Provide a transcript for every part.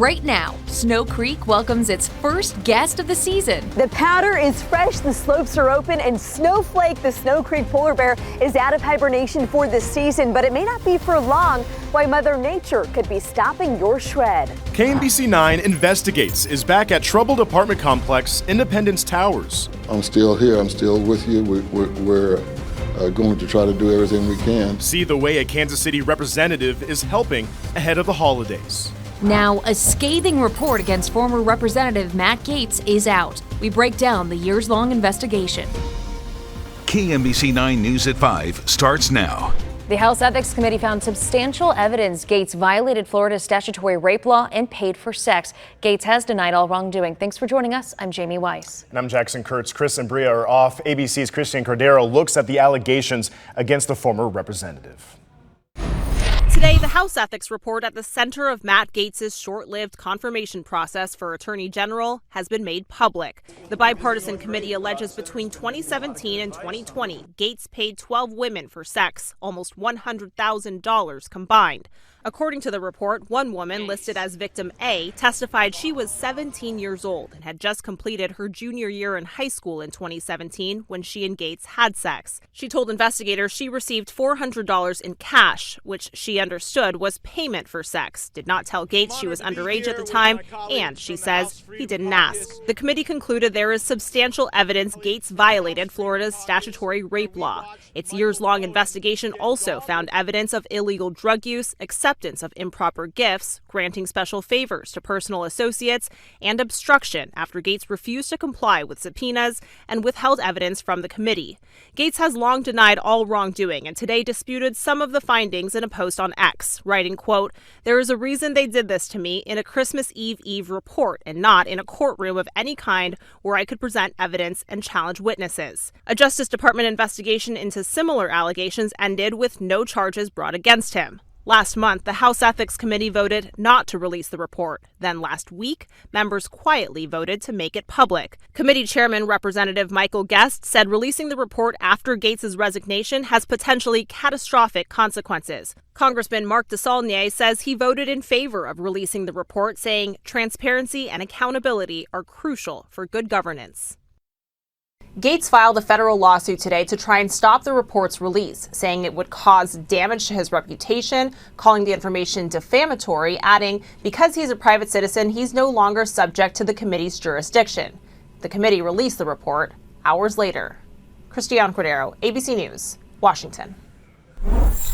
Right now, Snow Creek welcomes its first guest of the season. The powder is fresh, the slopes are open, and Snowflake, the Snow Creek polar bear, is out of hibernation for this season, but it may not be for long. Why Mother Nature could be stopping your shred. KMBC 9 Investigates is back at troubled apartment complex Independence Towers. I'm still here. I'm still with you. We're going to try to do everything we can. See the way a Kansas City representative is helping ahead of the holidays. Now, a scathing report against former Representative Matt Gaetz is out. We break down the years-long investigation. KMBC 9 News at 5 starts now. The House Ethics Committee found substantial evidence Gaetz violated Florida's statutory rape law and paid for sex. Gaetz has denied all wrongdoing. Thanks for joining us. I'm Jamie Weiss. And I'm Jackson Kurtz. Chris and Bria are off. ABC's Christian Cordero looks at the allegations against the former representative. Today, the House Ethics Report at the center of Matt Gaetz's short-lived confirmation process for Attorney General has been made public. The bipartisan committee alleges between 2017 and 2020, Gaetz paid 12 women for sex, almost $100,000 combined. According to the report, one woman listed as victim A testified she was 17 years old and had just completed her junior year in high school in 2017 when she and Gaetz had sex. She told investigators she received $400 in cash, which she understood was payment for sex, did not tell Gaetz she was underage at the time, and she says he didn't ask. The committee concluded there is substantial evidence Gaetz violated Florida's statutory rape law. Its years-long investigation also found evidence of illegal drug use, acceptance of improper gifts, granting special favors to personal associates, and obstruction after Gaetz refused to comply with subpoenas and withheld evidence from the committee. Gaetz has long denied all wrongdoing and today disputed some of the findings in a post on X, writing, quote, "There is a reason they did this to me in a Christmas Eve report and not in a courtroom of any kind where I could present evidence and challenge witnesses." A Justice Department investigation into similar allegations ended with no charges brought against him. Last month, the House Ethics Committee voted not to release the report. Then last week, members quietly voted to make it public. Committee Chairman Representative Michael Guest said releasing the report after Gaetz's resignation has potentially catastrophic consequences. Congressman Mark DeSaulnier says he voted in favor of releasing the report, saying transparency and accountability are crucial for good governance. Gaetz filed a federal lawsuit today to try and stop the report's release, saying it would cause damage to his reputation, calling the information defamatory, adding, because he's a private citizen, he's no longer subject to the committee's jurisdiction. The committee released the report hours later. Christian Cordero, ABC News, Washington.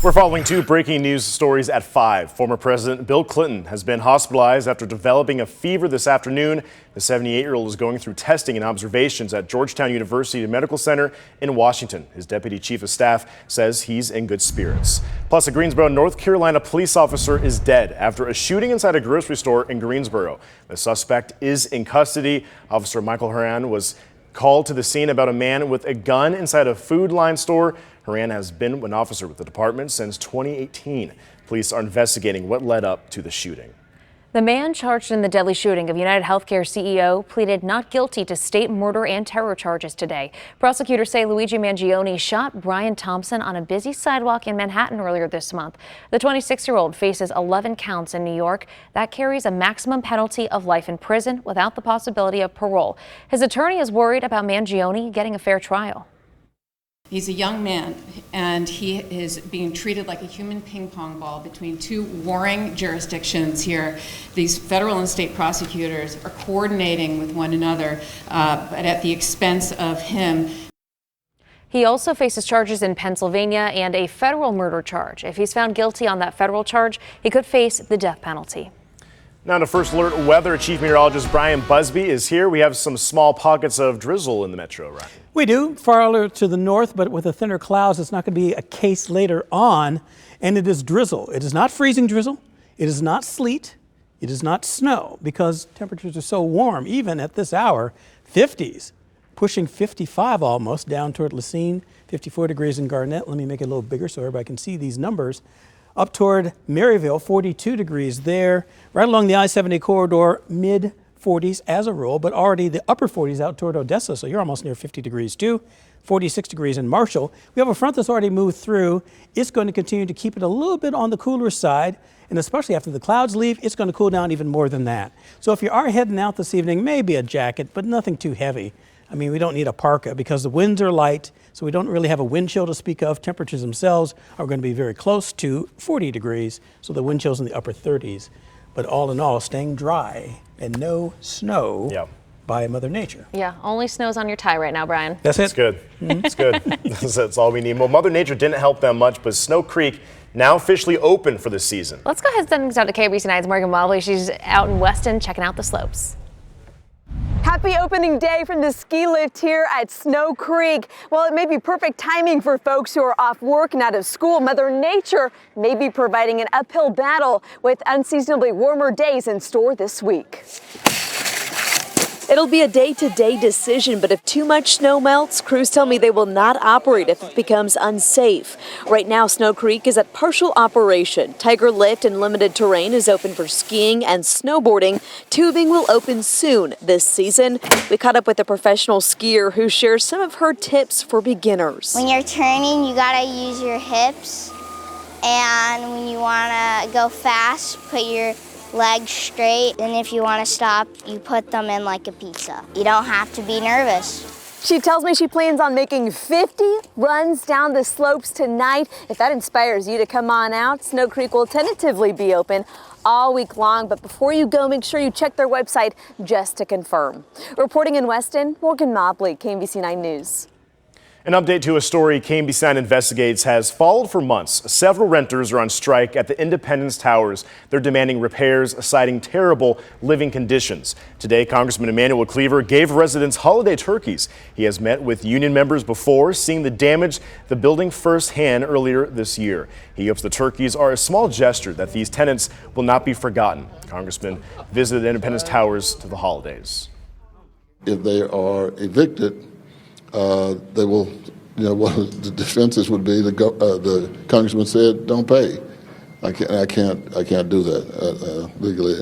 We're following two breaking news stories at 5. Former President Bill Clinton has been hospitalized after developing a fever this afternoon. The 78-year-old is going through testing and observations at Georgetown University Medical Center in Washington. His deputy chief of staff says he's in good spirits. Plus, a Greensboro, North Carolina police officer is dead after a shooting inside a grocery store in Greensboro. The suspect is in custody. Officer Michael Horan was called to the scene about a man with a gun inside a Food Line store. Horan has been an officer with the department since 2018. Police are investigating what led up to the shooting. The man charged in the deadly shooting of United Healthcare CEO pleaded not guilty to state murder and terror charges today. Prosecutors say Luigi Mangione shot Brian Thompson on a busy sidewalk in Manhattan earlier this month. The 26-year-old faces 11 counts in New York. That carries a maximum penalty of life in prison without the possibility of parole. His attorney is worried about Mangione getting a fair trial. He's a young man, and he is being treated like a human ping pong ball between two warring jurisdictions here. These federal and state prosecutors are coordinating with one another, but at the expense of him. He also faces charges in Pennsylvania and a federal murder charge. If he's found guilty on that federal charge, he could face the death penalty. Now to First Alert Weather, Chief Meteorologist Brian Busby is here. We have some small pockets of drizzle in the metro, right? We do, farther to the north, but with the thinner clouds, it's not going to be a case later on. And it is drizzle. It is not freezing drizzle. It is not sleet. It is not snow, because temperatures are so warm, even at this hour, 50s, pushing 55 almost down toward Lacine, 54 degrees in Garnett. Let me make it a little bigger so everybody can see these numbers. Up toward Maryville, 42 degrees there. Right along the I-70 corridor, mid 40s as a rule, but already the upper 40s out toward Odessa, so you're almost near 50 degrees too. 46 degrees in Marshall. We have a front that's already moved through. It's going to continue to keep it a little bit on the cooler side, and especially after the clouds leave, it's going to cool down even more than that. So if you are heading out this evening, maybe a jacket, but nothing too heavy. I mean, we don't need a parka because the winds are light, so we don't really have a wind chill to speak of. Temperatures themselves are going to be very close to 40 degrees, so the wind chill's in the upper 30s. But all in all, staying dry and no snow. Yeah. By Mother Nature. Yeah, only snow's on your tie right now, Brian. That's it. It's good. It's good. That's all we need. Well, Mother Nature didn't help them much, but Snow Creek now officially open for the season. Let's go ahead and send things out to KBC 9's Morgan Mobley. She's out in Weston checking out the slopes. Happy opening day from the ski lift here at Snow Creek. Well, it may be perfect timing for folks who are off work and out of school. Mother Nature may be providing an uphill battle with unseasonably warmer days in store this week. It'll be a day-to-day decision, but if too much snow melts, crews tell me they will not operate if it becomes unsafe. Right now, Snow Creek is at partial operation. Tiger Lift and limited terrain is open for skiing and snowboarding. Tubing will open soon this season. We caught up with a professional skier who shares some of her tips for beginners. When you're turning, you gotta use your hips, and when you wanna go fast, put your legs straight, and if you want to stop, you put them in like a pizza. You don't have to be nervous. She tells me she plans on making 50 runs down the slopes tonight. If that inspires you to come on out, Snow Creek will tentatively be open all week long, but before you go, make sure you check their website just to confirm. Reporting in Weston, Morgan Mobley, KBC 9 News. An update to a story KBC 9 investigates has followed for months. Several renters are on strike at the Independence Towers. They're demanding repairs, citing terrible living conditions. Today, Congressman Emanuel Cleaver gave residents holiday turkeys. He has met with union members before, seeing the damage the building firsthand earlier this year. He hopes the turkeys are a small gesture that these tenants will not be forgotten. Congressman visited Independence Towers to the holidays. If they are evicted, they will, one of the defenses would be the congressman said, don't pay. I can't do that legally.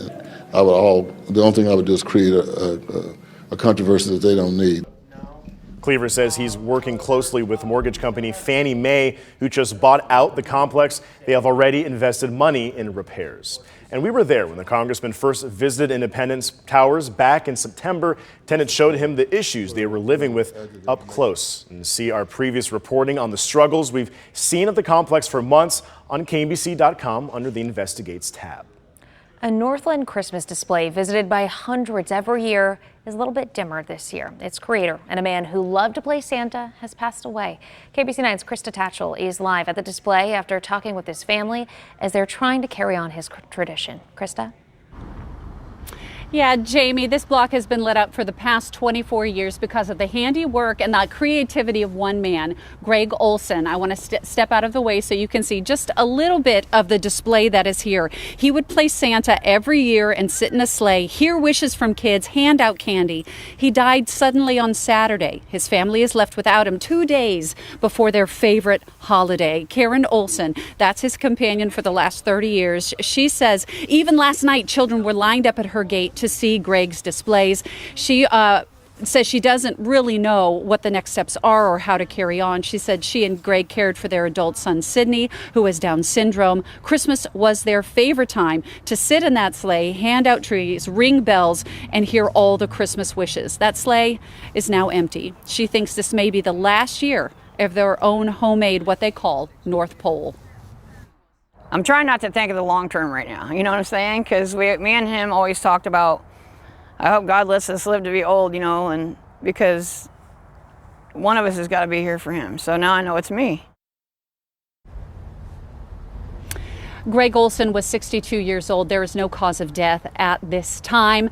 The only thing I would do is create a controversy that they don't need. Cleaver says he's working closely with mortgage company Fannie Mae, who just bought out the complex. They have already invested money in repairs. And we were there when the congressman first visited Independence Towers back in September. Tenants showed him the issues they were living with up close. And to see our previous reporting on the struggles we've seen at the complex for months on KBC.com under the Investigates tab. A Northland Christmas display visited by hundreds every year is a little bit dimmer this year. Its creator and a man who loved to play Santa has passed away. KBC 9's Krista Tatchell is live at the display after talking with his family as they're trying to carry on his tradition. Krista? Yeah, Jamie, this block has been lit up for the past 24 years because of the handiwork and the creativity of one man, Greg Olson. I want to step out of the way so you can see just a little bit of the display that is here. He would play Santa every year and sit in a sleigh, hear wishes from kids, hand out candy. He died suddenly on Saturday. His family is left without him 2 days before their favorite holiday. Karen Olson, that's his companion for the last 30 years. She says even last night, children were lined up at her gate to see Greg's displays. She says she doesn't really know what the next steps are or how to carry on. She said she and Greg cared for their adult son, Sydney, who has Down syndrome. Christmas was their favorite time to sit in that sleigh, hand out trees, ring bells, and hear all the Christmas wishes. That sleigh is now empty. She thinks this may be the last year of their own homemade, what they call, North Pole. I'm trying not to think of the long term right now, you know what I'm saying? Because me and him always talked about, I hope God lets us live to be old, and because one of us has got to be here for him. So now I know it's me. Greg Olson was 62 years old. There is no cause of death at this time.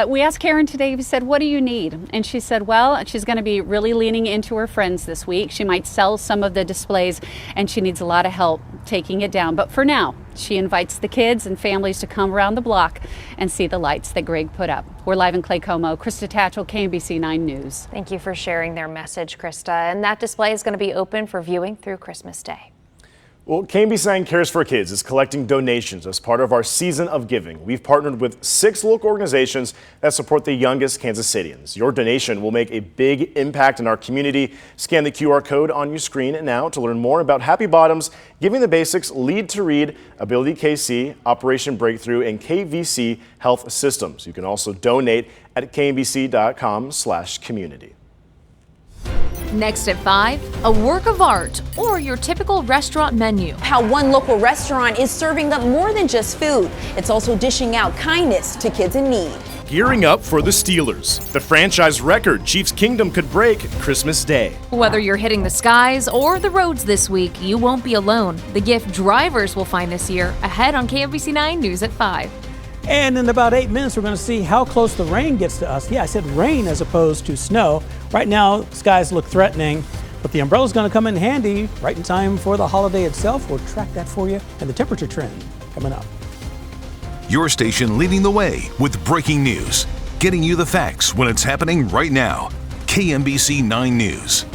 We asked Karen today, we said, what do you need? And she said, well, she's going to be really leaning into her friends this week. She might sell some of the displays and she needs a lot of help taking it down. But for now, she invites the kids and families to come around the block and see the lights that Greg put up. We're live in Clay Como. Krista Tatchell, KBC 9 News. Thank you for sharing their message, Krista. And that display is going to be open for viewing through Christmas Day. Well, KMBC9 Cares for Kids is collecting donations as part of our season of giving. We've partnered with 6 local organizations that support the youngest Kansas Cityans. Your donation will make a big impact in our community. Scan the QR code on your screen now to learn more about Happy Bottoms, Giving the Basics, Lead to Read, Ability KC, Operation Breakthrough, and KVC Health Systems. You can also donate at kmbc.com/community. Next at 5, a work of art or your typical restaurant menu. How one local restaurant is serving up more than just food. It's also dishing out kindness to kids in need. Gearing up for the Steelers. The franchise record Chiefs Kingdom could break Christmas Day. Whether you're hitting the skies or the roads this week, you won't be alone. The gift drivers will find this year ahead on KMBC9 News at 5. And in about 8 minutes, we're going to see how close the rain gets to us. Yeah, I said rain as opposed to snow. Right now, skies look threatening, but the umbrella's going to come in handy right in time for the holiday itself. We'll track that for you and the temperature trend coming up. Your station leading the way with breaking news, getting you the facts when it's happening right now. KMBC 9 News.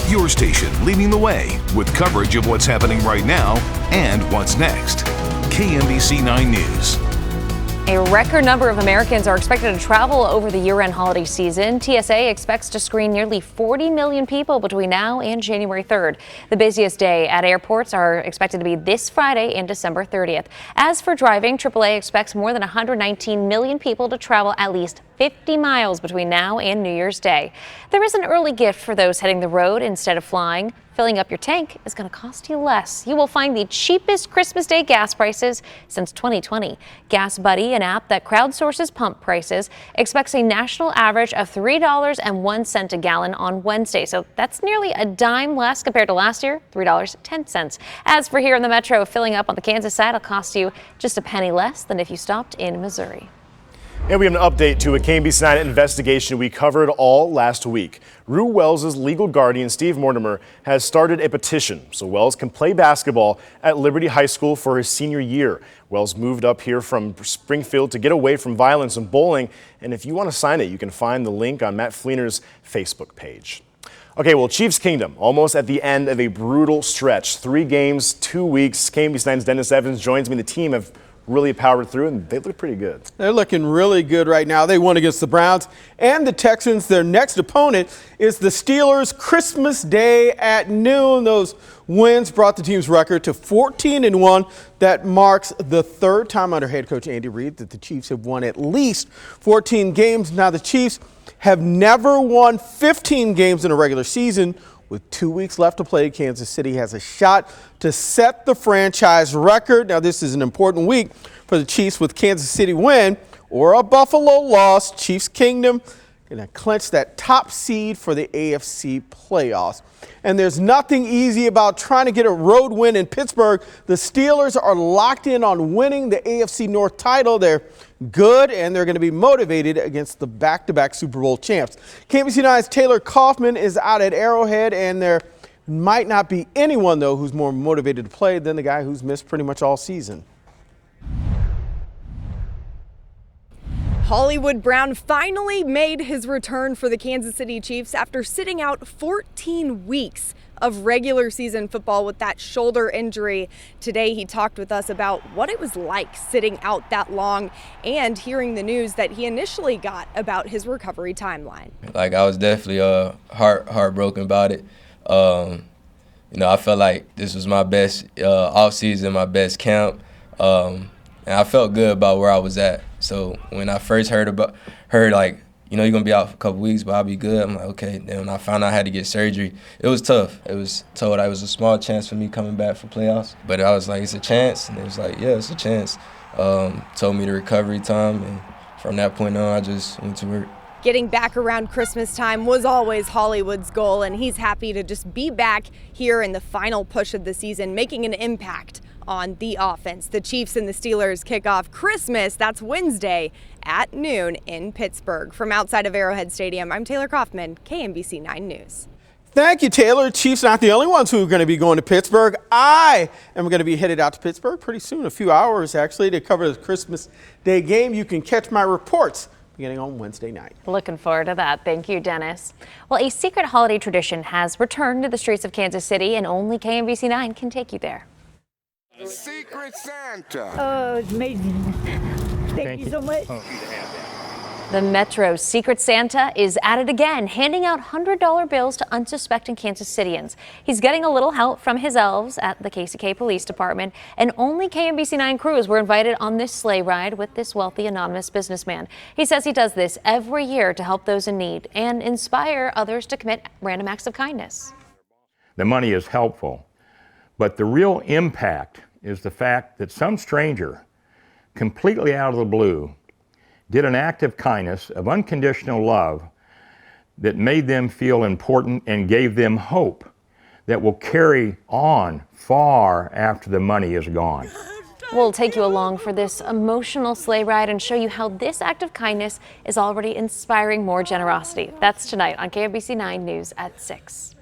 Your station leading the way with coverage of what's happening right now and what's next. KMBC 9 News. A record number of Americans are expected to travel over the year-end holiday season. TSA expects to screen nearly 40 million people between now and January 3rd. The busiest day at airports are expected to be this Friday and December 30th. As for driving, AAA expects more than 119 million people to travel at least 50 miles between now and New Year's Day. There is an early gift for those heading the road instead of flying. Filling up your tank is going to cost you less. You will find the cheapest Christmas Day gas prices since 2020. Gas Buddy, an app that crowdsources pump prices, expects a national average of $3.01 a gallon on Wednesday. So that's nearly a dime less compared to last year, $3.10. As for here in the metro, filling up on the Kansas side will cost you just a penny less than if you stopped in Missouri. And we have an update to a KMBC9 investigation we covered all last week. Rue Wells' legal guardian, Steve Mortimer, has started a petition so Wells can play basketball at Liberty High School for his senior year. Wells moved up here from Springfield to get away from violence and bullying. And if you want to sign it, you can find the link on Matt Fleener's Facebook page. Okay, well, Chiefs Kingdom almost at the end of a brutal stretch. 3 games, 2 weeks. KMBC9's Dennis Evans joins me. The team have really powered through, and they look pretty good. They're looking really good right now. They won against the Browns and the Texans. Their next opponent is the Steelers Christmas Day at noon. Those wins brought the team's record to 14-1. That marks the third time under head coach Andy Reid that the Chiefs have won at least 14 games. Now, the Chiefs have never won 15 games in a regular season. With 2 weeks left to play, Kansas City has a shot to set the franchise record. Now, this is an important week for the Chiefs. With Kansas City win or a Buffalo loss, Chiefs Kingdom going to clinch that top seed for the AFC playoffs. And there's nothing easy about trying to get a road win in Pittsburgh. The Steelers are locked in on winning the AFC North title. They're good, and they're going to be motivated against the back-to-back Super Bowl champs. KMBC9's Taylor Kaufman is out at Arrowhead, and there might not be anyone, though, who's more motivated to play than the guy who's missed pretty much all season. Hollywood Brown finally made his return for the Kansas City Chiefs after sitting out 14 weeks of regular season football with that shoulder injury. Today he talked with us about what it was like sitting out that long and hearing the news that he initially got about his recovery timeline. Like, I was definitely heartbroken about it. I felt like this was my best off season, my best camp, and I felt good about where I was at. So when I first heard like, you're going to be out for a couple weeks, but I'll be good. I'm like, okay. Then when I found out I had to get surgery, it was tough. It was told it was a small chance for me coming back for playoffs. But I was like, it's a chance. And it was like, yeah, it's a chance. Told me the recovery time. And from that point on, I just went to work. Getting back around Christmas time was always Hollywood's goal, and he's happy to just be back here in the final push of the season, making an impact on the offense. The Chiefs and the Steelers kick off Christmas. That's Wednesday at noon in Pittsburgh. From outside of Arrowhead Stadium, I'm Taylor Kaufman, KMBC 9 News. Thank you, Taylor. Chiefs not the only ones who are going to be going to Pittsburgh. I am going to be headed out to Pittsburgh pretty soon, a few hours actually, to cover the Christmas Day game. You can catch my reports beginning on Wednesday night. Looking forward to that. Thank you, Dennis. Well, a secret holiday tradition has returned to the streets of Kansas City, and only KMBC 9 can take you there. Secret Santa. Oh, it's amazing. Thank you so much. The Metro's Secret Santa is at it again, handing out $100 bills to unsuspecting Kansas Cityans. He's getting a little help from his elves at the KCK Police Department, and only KMBC 9 crews were invited on this sleigh ride with this wealthy anonymous businessman. He says he does this every year to help those in need and inspire others to commit random acts of kindness. The money is helpful, but the real impact is the fact that some stranger, completely out of the blue, did an act of kindness, of unconditional love, that made them feel important and gave them hope that will carry on far after the money is gone. We'll take you along for this emotional sleigh ride and show you how this act of kindness is already inspiring more generosity. That's tonight on KMBC 9 News at 6.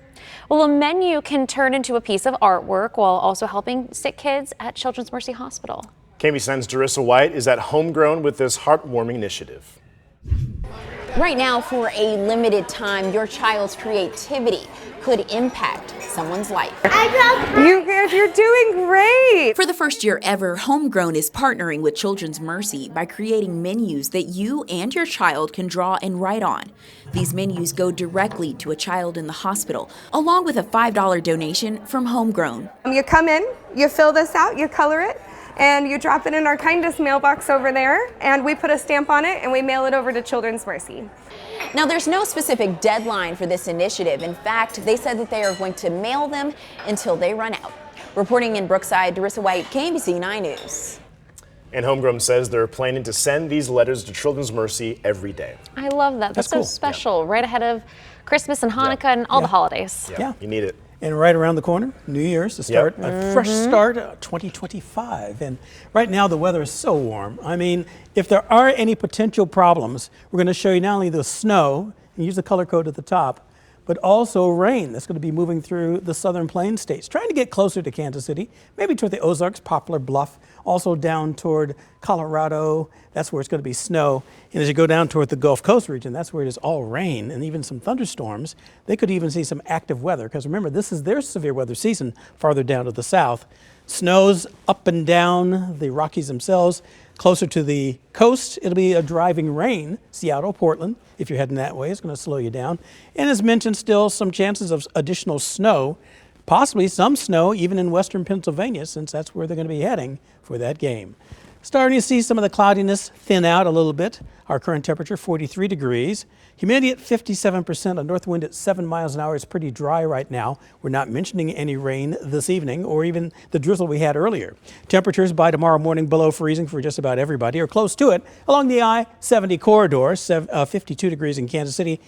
Well, a menu can turn into a piece of artwork while also helping sick kids at Children's Mercy Hospital. KMBC9's Darissa White is at Homegrown with this heartwarming initiative. Right now, for a limited time, your child's creativity could impact someone's life. You're doing great. For the first year ever, Homegrown is partnering with Children's Mercy by creating menus that you and your child can draw and write on. These menus go directly to a child in the hospital, along with a $5 donation from Homegrown. You come in, you fill this out, you color it, and you drop it in our kindness mailbox over there, and we put a stamp on it and we mail it over to Children's Mercy. Now, there's no specific deadline for this initiative. In fact, they said that they are going to mail them until they run out. Reporting in Brookside, Darissa White, KMBC 9 News. And Homegrown says they're planning to send these letters to Children's Mercy every day. I love that. That's cool. so special. Right ahead of Christmas and Hanukkah and all the holidays. Yeah, you need it. And right around the corner, New Year's to start a fresh start, 2025. And right now the weather is so warm. I mean, if there are any potential problems, we're going to show you not only the snow, and use the color code at the top, but also rain that's going to be moving through the southern plains states, trying to get closer to Kansas City, maybe toward the Ozarks, Poplar Bluff, also down toward Colorado. That's where it's going to be snow. And as you go down toward the Gulf Coast region, that's where it is all rain and even some thunderstorms. They could even see some active weather, because remember, this is their severe weather season farther down to the south. Snows up and down the Rockies themselves. Closer to the coast, it'll be a driving rain. Seattle, Portland, if you're heading that way, it's going to slow you down. And as mentioned, still some chances of additional snow, possibly some snow even in western Pennsylvania, since that's where they're going to be heading for that game. Starting to see some of the cloudiness thin out a little bit. Our current temperature, 43 degrees. Humidity at 57%. A north wind at 7 miles an hour. It's pretty dry right now. We're not mentioning any rain this evening or even the drizzle we had earlier. Temperatures by tomorrow morning below freezing for just about everybody or close to it along the I-70 corridor. 52 degrees in Kansas City.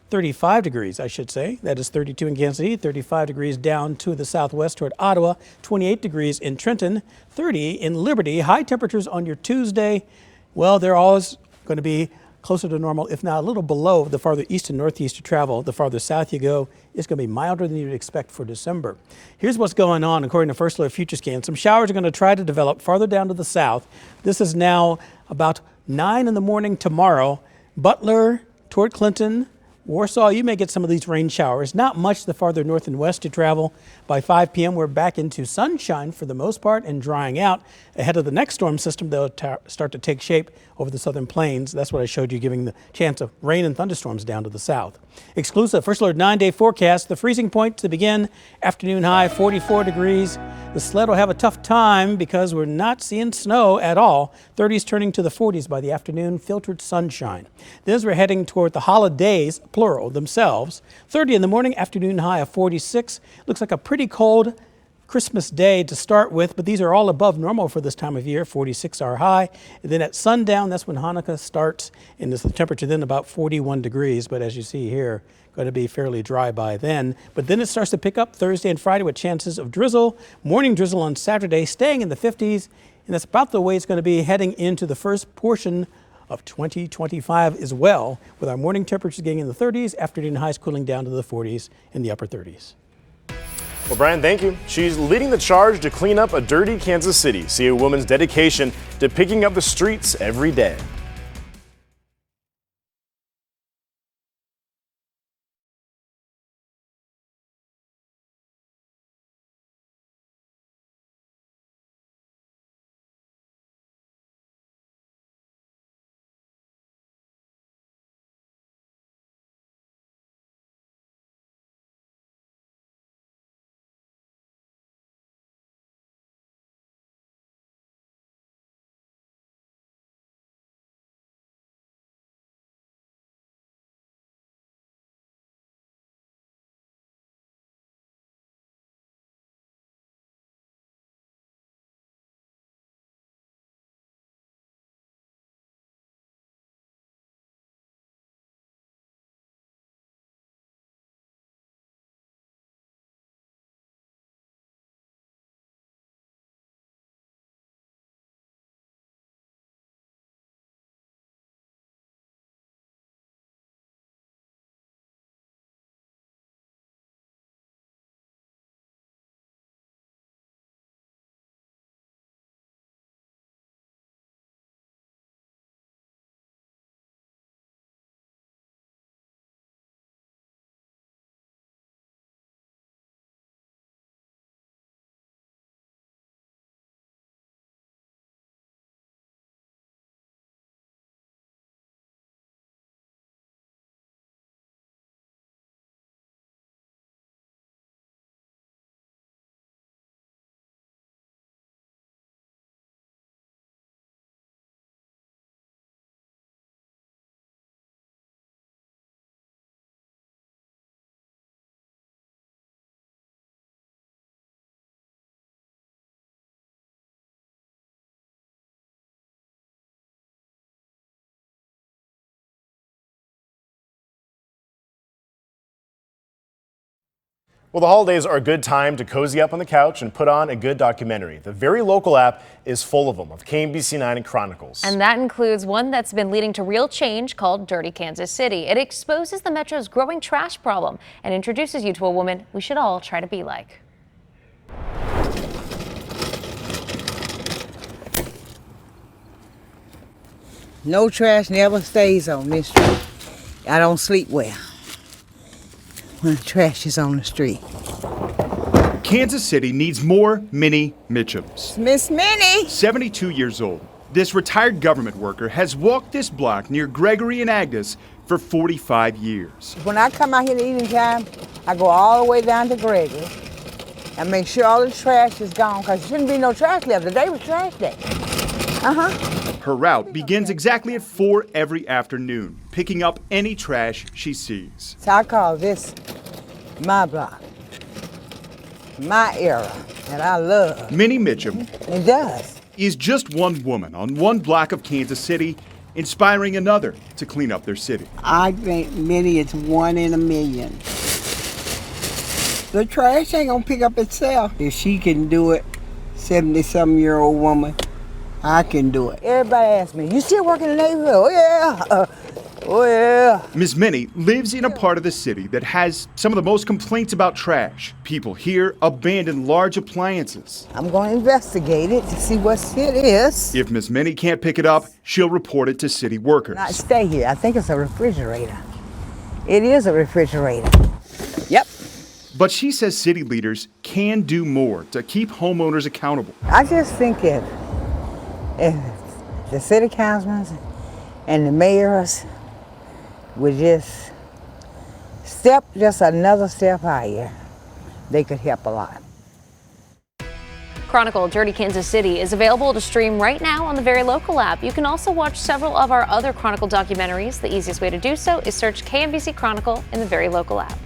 35 degrees, I should say. That is 32 in Kansas City, 35 degrees down to the southwest toward Ottawa, 28 degrees in Trenton, 30 in Liberty. High temperatures on your Tuesday, well, they're always going to be closer to normal, if not a little below. The farther east and northeast you travel, the farther south you go, it's going to be milder than you'd expect for December. Here's what's going on according to First Alert Future Scan. Some showers are going to try to develop farther down to the south. This is now about 9 in the morning tomorrow. Butler toward Clinton, Warsaw, you may get some of these rain showers. Not much the farther north and west to travel. By 5 p.m., we're back into sunshine for the most part and drying out. Ahead of the next storm system, they'll start to take shape over the southern plains. That's what I showed you, giving the chance of rain and thunderstorms down to the south. Exclusive First Alert 9-day forecast. The freezing point to begin. Afternoon high, 44 degrees. The sled will have a tough time because we're not seeing snow at all. 30s turning to the 40s by the afternoon. Filtered sunshine. Then as we're heading toward the holidays, plural, themselves. 30 in the morning, afternoon high of 46. Looks like a pretty cold Christmas day to start with, but these are all above normal for this time of year. 46 are high. And then at sundown, that's when Hanukkah starts, and the temperature then about 41 degrees. But as you see here, going to be fairly dry by then. But then it starts to pick up Thursday and Friday with chances of drizzle. Morning drizzle on Saturday, staying in the 50s. And that's about the way it's going to be heading into the first portion of 2025 as well, with our morning temperatures getting in the 30s, afternoon highs cooling down to the 40s and the upper 30s. Well, Brian, thank you. She's leading the charge to clean up a dirty Kansas City. See a woman's dedication to picking up the streets every day. Well, the holidays are a good time to cozy up on the couch and put on a good documentary. The Very Local app is full of them, of KMBC9 and Chronicles. And that includes one that's been leading to real change called Dirty Kansas City. It exposes the Metro's growing trash problem and introduces you to a woman we should all try to be like. No trash never stays on this street. I don't sleep well when the trash is on the street. Kansas City needs more Minnie Mitchums. Miss Minnie. 72 years old, this retired government worker has walked this block near Gregory and Agnes for 45 years. When I come out here at eating time, I go all the way down to Gregory and make sure all the trash is gone, because there shouldn't be no trash left. Today was trash day. Her route begins exactly at 4 every afternoon, picking up any trash she sees. So I call this my block, my era that I love. Minnie Mitchum It does. is just one woman on one block of Kansas City, inspiring another to clean up their city. I think Minnie is 1 in a million. The trash ain't gonna pick up itself. If she can do it, 70-something-year-old woman, I can do it. Everybody asks me, you still working in the neighborhood? Oh yeah. Oh yeah. Ms. Minnie lives in a part of the city that has some of the most complaints about trash. People here abandon large appliances. I'm gonna investigate it to see what it is. If Ms. Minnie can't pick it up, she'll report it to city workers. Not stay here. I think it's a refrigerator. It is a refrigerator. Yep. But she says city leaders can do more to keep homeowners accountable. I just think if the city councilmen and the mayors would just step just another step higher, they could help a lot. Chronicle Dirty Kansas City is available to stream right now on the Very Local app. You can also watch several of our other Chronicle documentaries. The easiest way to do so is search KMBC Chronicle in the Very Local app.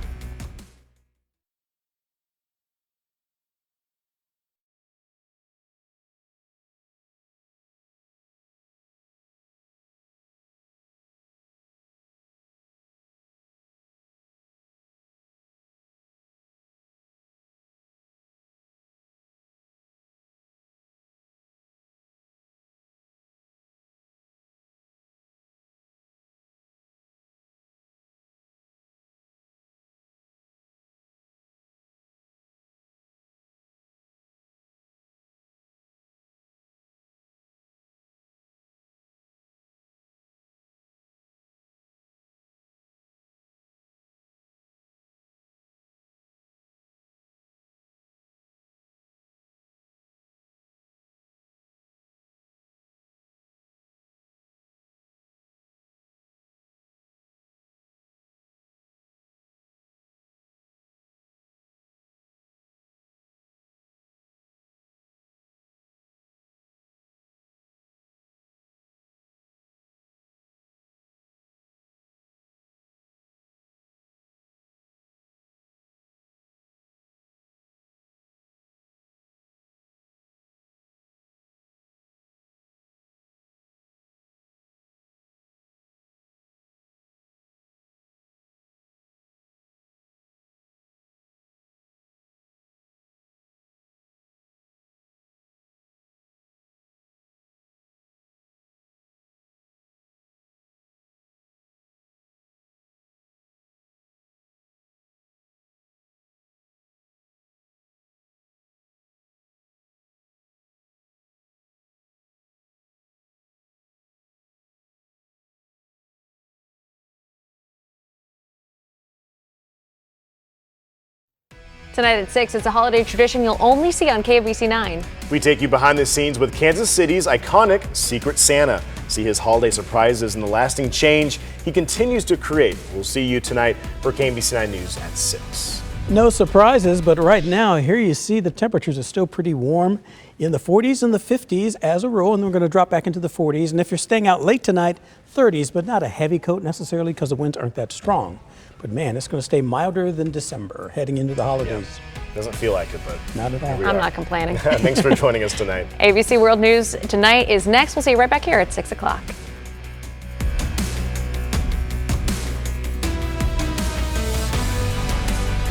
Tonight at 6, it's a holiday tradition you'll only see on KMBC 9. We take you behind the scenes with Kansas City's iconic Secret Santa. See his holiday surprises and the lasting change he continues to create. We'll see you tonight for KMBC 9 News at 6. No surprises, but right now, here you see the temperatures are still pretty warm in the 40s and the 50s as a rule, and we're going to drop back into the 40s. And if you're staying out late tonight, 30s, but not a heavy coat necessarily because the winds aren't that strong. But man, it's going to stay milder than December heading into the holidays. Yeah. Doesn't feel like it, but not at all. I'm not complaining. Thanks for joining us tonight. ABC World News tonight is next. We'll see you right back here at 6 o'clock.